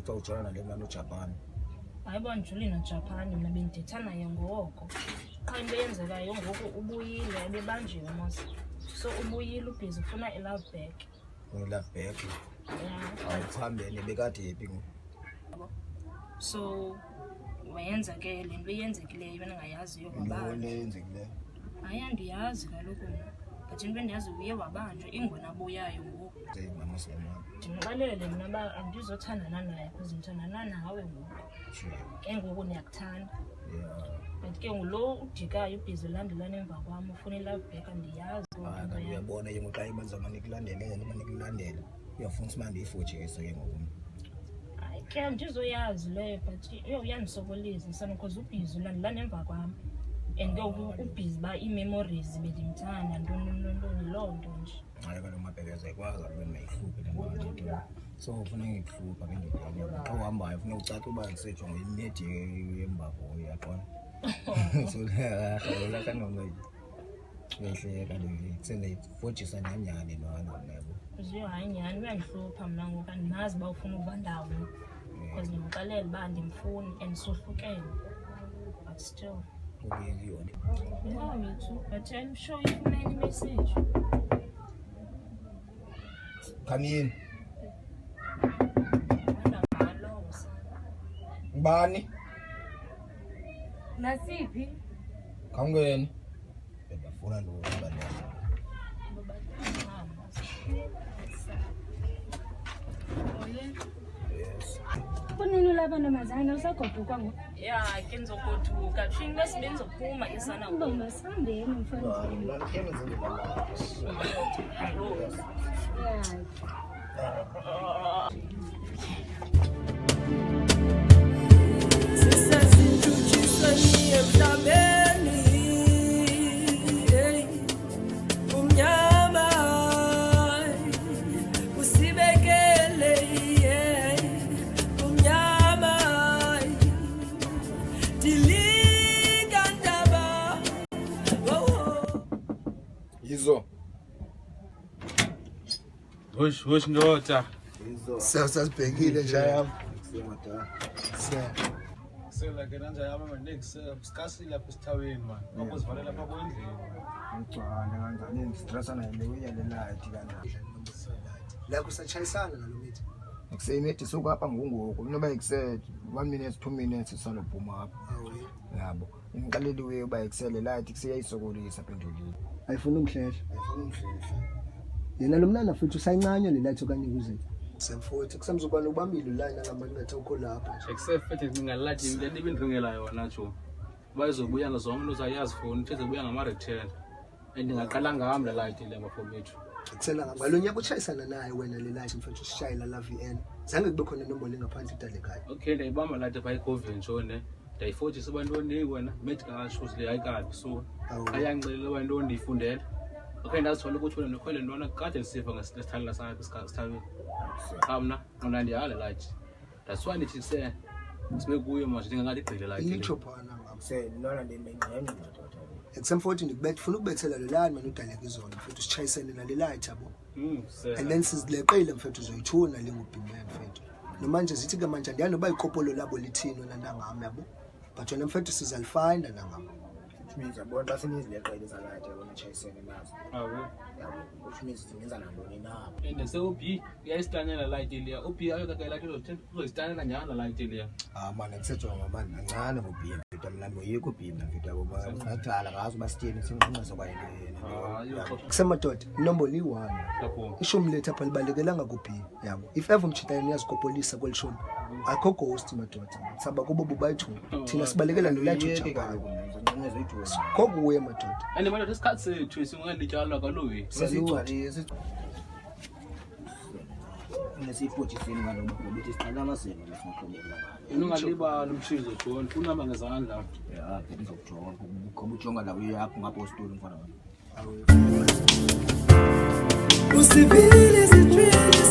ucawujana lena no Japan. Ayibona njuli no Japan mina bendithetha naye ngoko. Xa into yenzekayo ngoku ubuyile ebebanjiwe mos. So ubuyile ubhizi ufuna i-love back. Love back. Yeah. Awuhambene bekade happy ngo. So wayenza ke lento eyenzekileyo wena ngayaziyo ngabani. Into eyenzekileyo. Ayandiyazi kaloku mina. But into endiyazi uye wabanjwe ingona buyayo ngoku. Mama siyamama. Ndingabalele mina ba andizothandana naye kuze ndithandana nawe ngoku. Ke ngoku niyakuthanda. Yeah. But ke ngulo udikayo ubhizi landelana emva kwami ufuna i-love back andiyazi Kanti uyabona yena xa ibanza manikulandela uyafuna usimande ifojisi ke ngoku. Hayi ke andizoyazi leyo but uyandisokolisa nsana because ubhizi ulandelana emva kwami and ke ubhizi ba ii-memories bendimthanda ntoni loo nto nje. Hayi kaloku mabhekeza ikwazi abantu mayihluphe le nto. So ufuna ngikuhlupha ke ndibona xa uhambayo ufuna ucace uba ngisejonge imedi emva kuyo uyaqona. So la kanoma wehleka le sele fojisa nyanyane lwana yabo. Uziyo hayi nyani uyandihlupha mina ngoku andinazi uba ufuna ukuba ndawo because ndimxelela uba andimfuni and sohlukene but still. Okay yona. Yeah, me too. But I'm sure you can any message. Come in. Ngubani? Nasiphi? Kangweni. Bengafuna ndo ngibani. Yes. Kunini lapha nomazana usagoduka ngo? Yeah, ke ngizogoduka. Shinga sibenzophuma isana Uba masambeni mfana. Ngibani ke ngizindlela. Yizo. Hoş ndoda. Yizo. Sasibhekile nje yami. Siyamada. Sela ke nanje yami manje sikasi lapha esithaweni man. Ngokuzivalela lapha kwendlela. Ngicwala kanjani ngistressa naye uyele light kanjani. La kusachayisana nalomithi. Ngiseyimithi sokwapha ngoku noba ikuse 1 minute 2 minutes salophuma apha. Yabo. Ngiqaleliwe uba ikusele light kuseyayisokolisa pendulini. Ayifuna umhlehla. Yena lo mnana futhi usayincanywa le light okanye kuze. Semfuthi kusemzukwana ubambile line ngamanye ngathi ukho lapha. Except ngingalathi le ibindringela yona njo. Bayizobuya ngazonke uzayazi phone uthi zobuya ngama return. Endingaqala ngami la light le bafowethu. Kuthela ngalonyaka uchayisana naye wena le light mfethu usishayela la VN. Zange kube khona inombolo engaphansi idalekayo. Okay ndayibamba light by COVID njo ne. Ndayifojisa abantu ondini wena medical shoes le ayikabi so ayangixelela abantu ondifundela. Okay ndazithola ukuthi wena nokhwele ntwana kade ngisiva ngesithandla sakhe isikhathi. Kamna ngona ndiyale light. That's why nithi sibe kuyo manje ndingathi igqile light. Itsho phana ngakuse lona ndimengqenye madoda. Example ndikubethe ufuna ukubethela lo line mina udaleka izona mfethu sichayisene na le light yabo. And then sizileqile mfethu uzoyithuna le ngubhimela mfethu. Nomanje zithi ke manje andiyanoba ikopolo labo lithino nangami yabo. But wena mfethu sizalifind nangami. Means abantu basenizileqele zalathi yabona chayisene nazo. Awu. Which means singenza nantoni na. Ende se ubi uyayistanyela light leya. Ubi ayokakela kilo 10 uzostanyela njalo light leya. Manje kusetshwa ngamanje kancane ngobhima. Mfethu mlami uyike ubhima mfethu yabo bathathala ngazo basithini sinqinqa kwa yena. Kusemadoda inombolo i1. Lapho. Ishumi lethu apha libalekelanga kubhima yabo. If ever umchitayini yazikopolisa kwelishumi. Akho ghost madoda. Saba kubo bubayithu. Thina sibalekela nolathi uJapan. Kokuwe madoda. Ande manje isikhathi sethu singalityalwa kalowe. Sezigcwalise. Nesifojisini ngaloba ukuthi sicela amasebe lesinqobela. Ungalibala umshizo John unama ngezandla. Yeah, ngizokujonga ngoba ujonga la uyapha ngapostoli mfana wami. Usivile isitreat